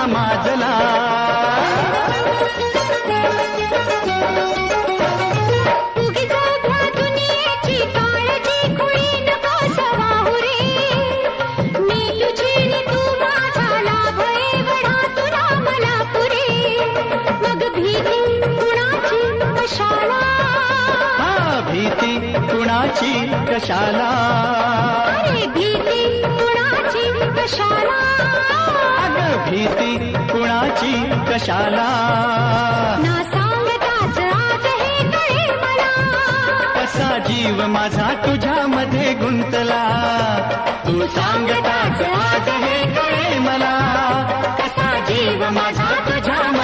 माजला. कुणाची कशाला, अरे भीती कुणाची कशाला, अगं भीती कुणाची कशाला. ना सांगताच आज हे कळे मला, कसा जीव माझा तुझ्यामध्ये गुंतला. तू सांगताच आज हे कळे मला, कसा जीव माझा तुझ्यामध्ये